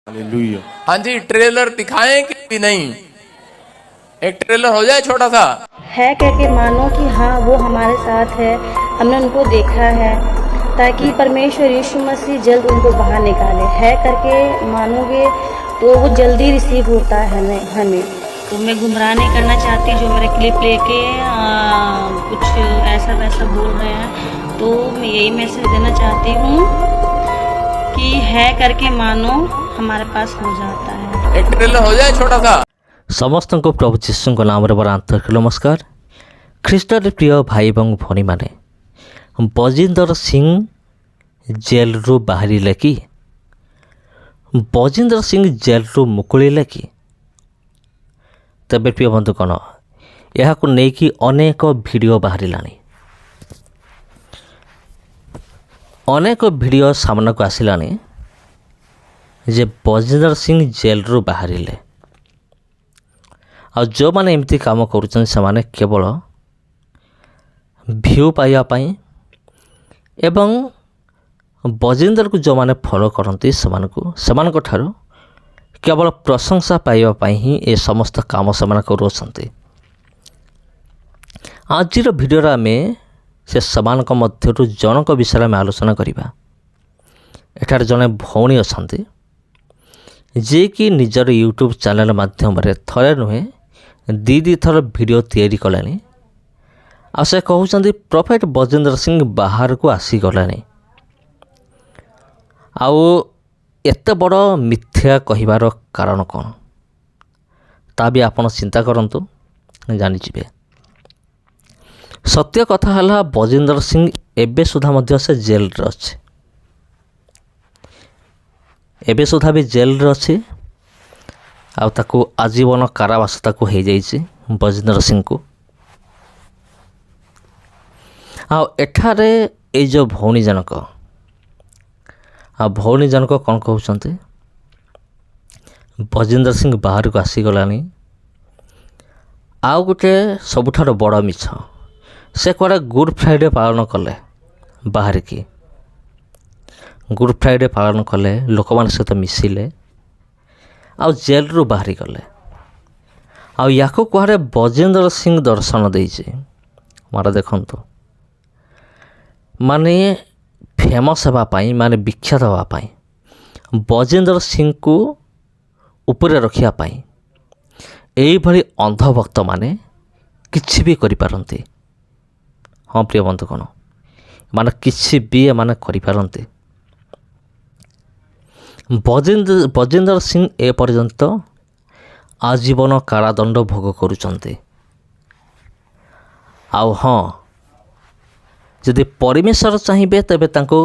Hallelujah. हाँ जी, trailer दिखाएं कि नहीं? एक ट्रेलर हो जाए छोटा सा। है कह के मानो कि हाँ वो हमारे साथ है, हमने उनको देखा है, ताकि परमेश्वर यीशु मसीह जल्द उनको बाहर निकाले। है करके मानोगे तो वो जल्दी रिसीव होता है हमें। तो मैं गुमराह नहीं करना चाहती जो मेरे क्लिप लेके कुछ ऐसा वैसा बोल रहे हैं। तो मैं यही मैसेज देना चाहती हूँ कि है करके मानो हमारे पास हो जाता है। एक ट्रेलर हो जाए छोटा सा। समस्त को प्रभु जीशु नाम बड़ा आंतरिक नमस्कार। ख्रीष्टर प्रिय भाई और भौणी मैंने बजिंदर सिंह जेल रु बाहर कि बजिंदर सिंह जेल रु मुकुले कि तेरे प्रिय बंधुगण यह नहीं अनेक भिडियो बाहर अनेक भिडियो सामना को आसला जे बजिंदर सिंह जेल रु बाहर आ जो मैंने एमती काम कर केवल भ्यू पाइबापी एवं बजिंदर को जो मैंने फॉलो करती से ठारू केवल प्रशंसा पाइबापी ही ए समस्त काम से कर। आज भिडियो आम से समान मध्य जनक विषय में आलोचना करवा। एठार जड़े भौणी अच्छा जे कि निजर यूट्यूब चैनल माध्यम थरे नुहे दी थर वीडियो तैयारी कले आ से कहते प्रोफेट बजिंदर सिंह बाहर को आसीगलानी आउ एत बड़ मिथ्या कहिबार कारण कौन ता भी आपण चिंता करंतु जानिजिबे। सत्य कथा हला बजिंदर सिंह एबे सुधा मध्य से जेल रे अछि, एबे सुधा भी जेल रे अछि आ ताकू आजीवन कारावास ताकू हो जाइए बजिंदर सिंह को। आ एठारे ए जो भौणी जनक कौन कहते बजिंदर सिंह बाहर को आसीगलानी आउ गोटे सबुठार बड़ मिछ से कड़े गुड फ्राइडे पालन कले बाहर की गुड फ्राइडे पालन कले लोक मान सहित मिसिले आउ जेल रु बाहरी गले आउ याको कुआड़े बजिंदर सिंह दर्शन देइछे। मारा देखंतु माने फेमस होगापाई माने विख्यात होगापाई बजिंदर सिंह को उपरे रखियापाई एई भली अंधभक्त माने किछि भी करि पारंती। हाँ प्रिय बंधुगण माने किछि भी माने करि पारंती। बजिंदर सिंह ए पर्यंत आजीवन कारादंड भोग करुचंते। आउ हाँ जदि परमेश्वर चाहिए तेबे तांको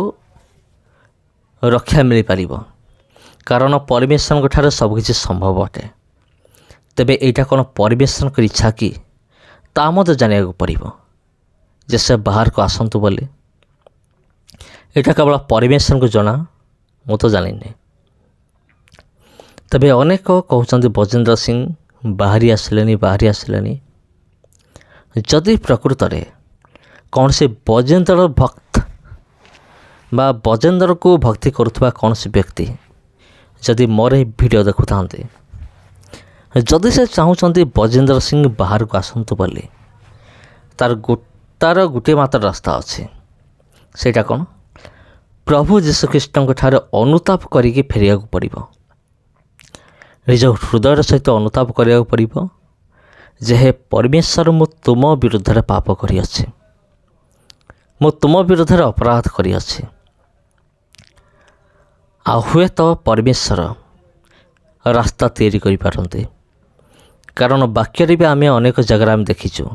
रक्षा मिल पारिबो कारण परमेश्वर ठारे सबकिछि संभव अटे। तेबे एटा कोन परमेश्वर इच्छा कि ता मते जानिया को पड़िबो जे से बाहर को आसंतु बोली एटा केवल परमेश्वर को जना मु तो जानिनी। तबे अनेक कहते बजिंदर सिंह बाहरी आसिले जदि प्रकृत में कौन से बजिंदर भक्त बा बजिंदर को भक्ति करुवा कौन से व्यक्ति जदि मोर वीडियो देखु था जदि से चाहते बजिंदर सिंह बाहर को आसतु बोली तार गोटे मात्र रास्ता अच्छे सेटा कौन प्रभु जीशु ख्रीष्ट ठारे अनुताप करिके फेरिया को पड़िबो। निज हृदय सहित अनुताप करिया पड़िबो जे हे परमेश्वर मु तुम विरुद्ध पाप करिअछि, मु तुम विरुद्ध अपराध करिअछि। आ हुए तो परमेश्वर रास्ता तैयारी करि पारंते कारण वाक्य भी आम अनेक जगह आम देखीचु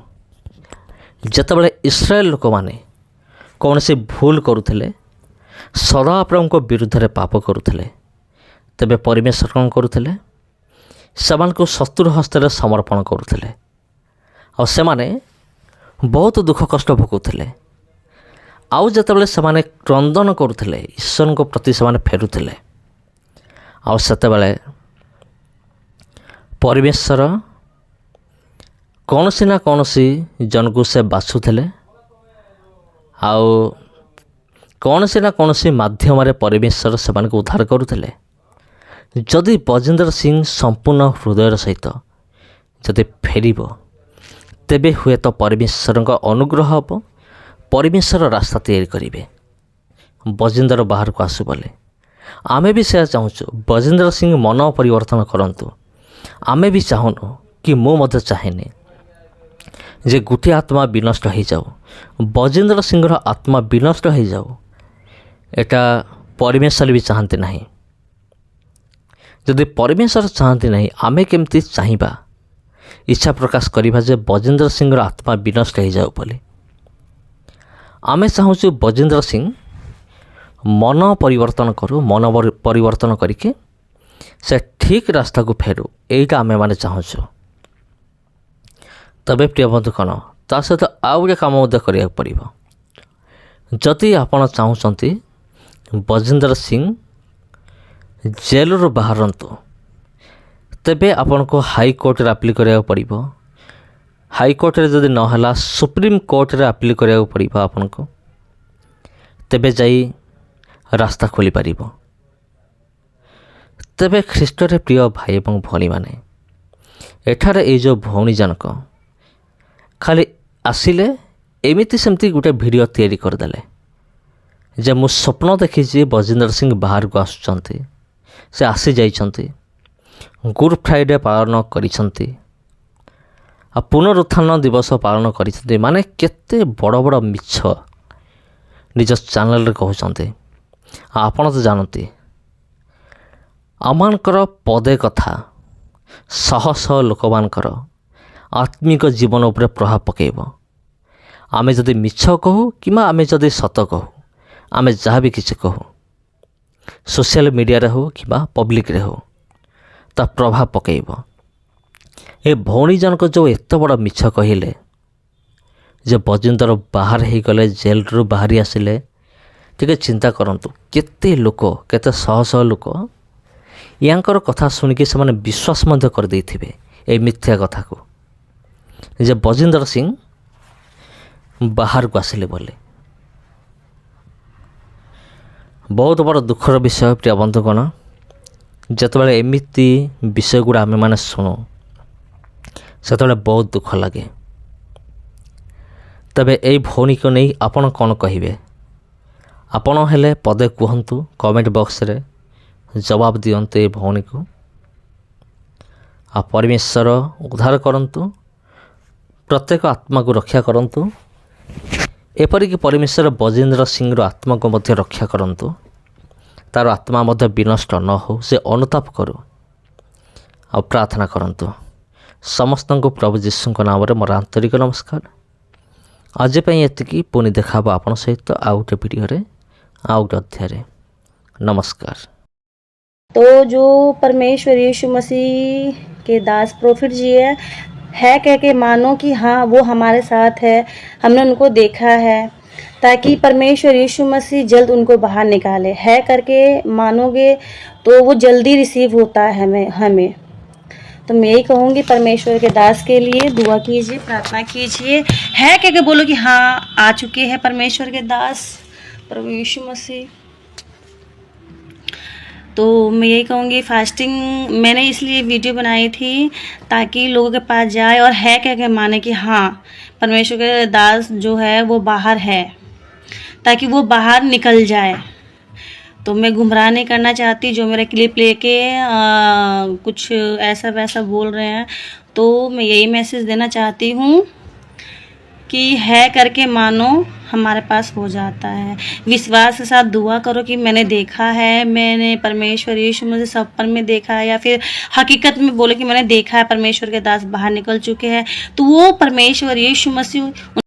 जेतेबेले इस्राएल लोक माने कौन से भूल करुथिले सदा प्रभु विरुद्ध पाप करुथिले तेबे परमेश्वर कौन करुथिले सेमान को शत्रु हस्ते समर्पण करुथिले और सेमाने बहुत दुख कष्ट भोगुथिले। आउ जेतेबेले सेमाने क्रंदन करुथिले ईश्वर को प्रति सेमाने फेरुथिले आउ सेतेबेले परमेश्वर कौन सी ना कौन सी जन को से बाछुथिले आउ कौन सी ना कौन सी माध्यम परमेश्वर सेमान को उद्धार करुथिले ଯଦି ବଜେନ୍ଦ୍ର ସିଂ ସମ୍ପୂର୍ଣ୍ଣ ହୃଦୟର ସହିତ ଯଦି ଫେରିବ, ତେବେ ହୁଏତ ପରମେଶ୍ୱରଙ୍କ ଅନୁଗ୍ରହ ହେବ, ପରମେଶ୍ୱର ରାସ୍ତା ତିଆରି କରିବେ। ବଜେନ୍ଦ୍ର ବାହାରକୁ ଆସୁ ବୋଲେ ଆମେ ବି ସେୟା ଚାହୁଁଛୁ, ବଜେନ୍ଦ୍ର ସିଂ ମନ ପରିବର୍ତ୍ତନ କରନ୍ତୁ। ଆମେ ବି ଚାହୁଁନୁ କି ମୁଁ ମଧ୍ୟ ଚାହେଁନି ଯେ ଗୋଟିଏ ଆତ୍ମା ବିନଷ୍ଟ ହୋଇଯାଉ, ବଜେନ୍ଦ୍ର ସିଂର ଆତ୍ମା ବିନଷ୍ଟ ହୋଇଯାଉ। ଏଟା ପରମେଶ୍ୱର ବି ଚାହାନ୍ତି ନାହିଁ। ଯଦି ପରମେଶ୍ୱର ଚାହାନ୍ତି ନାହିଁ, ଆମେ କେମିତି ଚାହିଁବା, ଇଚ୍ଛା ପ୍ରକାଶ କରିବା ଯେ ବଜେନ୍ଦ୍ର ସିଂର ଆତ୍ମା ବିନଷ୍ଟ ହୋଇଯାଉ ବୋଲି। ଆମେ ଚାହୁଁଛୁ ବଜେନ୍ଦ୍ର ସିଂ ମନ ପରିବର୍ତ୍ତନ କରୁ, ମନ ପରିବର୍ତ୍ତନ କରିକି ସେ ଠିକ୍ ରାସ୍ତାକୁ ଫେରୁ, ଏଇଟା ଆମେମାନେ ଚାହୁଁଛୁ। ତେବେ ପ୍ରିୟ ବନ୍ଧୁ, କ'ଣ ତା ସହିତ ଆଉ ଗୋଟେ କାମ ମଧ୍ୟ କରିବାକୁ ପଡ଼ିବ। ଯଦି ଆପଣ ଚାହୁଁଛନ୍ତି ବଜେନ୍ଦ୍ର ସିଂ ଜେଲରୁ ବାହାରନ୍ତୁ, ତେବେ ଆପଣଙ୍କୁ ହାଇକୋର୍ଟରେ ଆପିଲ୍ କରିବାକୁ ପଡ଼ିବ। ହାଇକୋର୍ଟରେ ଯଦି ନହେଲା, ସୁପ୍ରିମକୋର୍ଟରେ ଆପିଲ୍ କରିବାକୁ ପଡ଼ିବ ଆପଣଙ୍କୁ, ତେବେ ଯାଇ ରାସ୍ତା ଖୋଲିପାରିବ। ତେବେ ଖ୍ରୀଷ୍ଟରେ ପ୍ରିୟ ଭାଇ ଏବଂ ଭଉଣୀମାନେ, ଏଠାରେ ଏଇ ଯେଉଁ ଭଉଣୀ ଜଣକ ଖାଲି ଆସିଲେ, ଏମିତି ସେମିତି ଗୋଟେ ଭିଡ଼ିଓ ତିଆରି କରିଦେଲେ ଯେ ମୁଁ ସ୍ୱପ୍ନ ଦେଖିଛି ବଜେନ୍ଦ୍ର ସିଂ ବାହାରକୁ ଆସୁଛନ୍ତି, ସେ ଆସିଯାଇଛନ୍ତି, ଗୁଡ୍ ଫ୍ରାଇଡ଼େ ପାଳନ କରିଛନ୍ତି, ଆଉ ପୁନରୁତ୍ଥାନ ଦିବସ ପାଳନ କରିଛନ୍ତି। ମାନେ କେତେ ବଡ଼ ବଡ଼ ମିଛ ନିଜ ଚ୍ୟାନେଲରେ କହୁଛନ୍ତି। ଆପଣ ତ ଜାଣନ୍ତି, ଆମମାନଙ୍କର ପଦେ କଥା ଶହ ଶହ ଲୋକମାନଙ୍କର ଆତ୍ମିକ ଜୀବନ ଉପରେ ପ୍ରଭାବ ପକାଇବ। ଆମେ ଯଦି ମିଛ କହୁ କିମ୍ବା ଆମେ ଯଦି ସତ କହୁ, ଆମେ ଯାହା ବି କିଛି କହୁ, ସୋସିଆଲ ମିଡ଼ିଆରେ ହେଉ କିମ୍ବା ପବ୍ଲିକରେ ହେଉ, ତା ପ୍ରଭାବ ପକାଇବ। ଏ ଭଉଣୀ ଜଣକ ଯେଉଁ ଏତେ ବଡ଼ ମିଛ କହିଲେ ଯେ ବଜେନ୍ଦ୍ର ବାହାର ହେଇଗଲେ, ଜେଲରୁ ବାହାରି ଆସିଲେ, ଟିକେ ଚିନ୍ତା କରନ୍ତୁ କେତେ ଲୋକ, କେତେ ଶହ ଶହ ଲୋକ ୟାଙ୍କର କଥା ଶୁଣିକି ସେମାନେ ବିଶ୍ୱାସ ମଧ୍ୟ କରିଦେଇଥିବେ এই ମିଥ୍ୟା କଥାକୁ, ଯେ ବଜେନ୍ଦ୍ର ସିଂ ବାହାରକୁ ଆସିଲେ ବୋଲି। ବହୁତ ବଡ଼ ଦୁଃଖର ବିଷୟ ପ୍ରିୟ ବନ୍ଧୁଗଣ, ଯେତେବେଳେ ଏମିତି ବିଷୟଗୁଡ଼ା ଆମେମାନେ ଶୁଣୁ, ସେତେବେଳେ ବହୁତ ଦୁଃଖ ଲାଗେ। ତେବେ ଏଇ ଭଉଣୀକୁ ନେଇ ଆପଣ କ'ଣ କହିବେ? ଆପଣ ହେଲେ ପଦେ କୁହନ୍ତୁ, କମେଣ୍ଟ ବକ୍ସରେ ଜବାବ ଦିଅନ୍ତୁ ଏ ଭଉଣୀକୁ। ଆଉ ପରମେଶ୍ୱର ଉଦ୍ଧାର କରନ୍ତୁ, ପ୍ରତ୍ୟେକ ଆତ୍ମାକୁ ରକ୍ଷା କରନ୍ତୁ। ଏପରିକି ପରମେଶ୍ୱର ବଜେନ୍ଦ୍ର ସିଂର ଆତ୍ମାକୁ ମଧ୍ୟ ରକ୍ଷା କରନ୍ତୁ, ତା'ର ଆତ୍ମା ମଧ୍ୟ ବିନଷ୍ଟ ନ ହେଉ, ସେ ଅନୁତାପ କରୁ। ଆଉ ପ୍ରାର୍ଥନା କରନ୍ତୁ। ସମସ୍ତଙ୍କୁ ପ୍ରଭୁ ଯୀଶୁଙ୍କ ନାମରେ ମୋର ଆନ୍ତରିକ ନମସ୍କାର। ଆଜି ପାଇଁ ଏତିକି, ପୁଣି ଦେଖା ହେବ ଆପଣଙ୍କ ସହିତ ଆଉ ଗୋଟେ ଭିଡ଼ିଓରେ, ଆଉ ଗୋଟେ ଅଧ୍ୟାୟରେ। नमस्कार। तो जो परमेश्वर यीशु मसीह के दास प्रोफिट जी है कह के मानो कि हाँ वो हमारे साथ है, हमने उनको देखा है, ताकि परमेश्वर यीशु मसीह जल्द उनको बाहर निकाले। है करके मानोगे तो वो जल्दी रिसीव होता है हमें। तो मैं यही कहूँगी, परमेश्वर के दास के लिए दुआ कीजिए, प्रार्थना कीजिए। है कह के बोलो कि हाँ आ चुके हैं परमेश्वर के दास प्रभु यीशु मसीह। तो मैं यही कहूँगी, फास्टिंग मैंने इसलिए वीडियो बनाई थी ताकि लोगों के पास जाए और है कह के माने कि हाँ परमेश्वर के दास जो है वो बाहर है, ताकि वो बाहर निकल जाए। तो मैं गुमराह नहीं करना चाहती जो मेरा क्लिप लेके कुछ ऐसा वैसा बोल रहे हैं। तो मैं यही मैसेज देना चाहती हूँ कि है करके मानो, हमारे पास हो जाता है। विश्वास के साथ दुआ करो कि मैंने देखा है, मैंने परमेश्वर यीशु मसीह सपन में देखा है, या फिर हकीकत में बोले कि मैंने देखा है परमेश्वर के दास बाहर निकल चुके हैं। तो वो परमेश्वर यीशु मसीह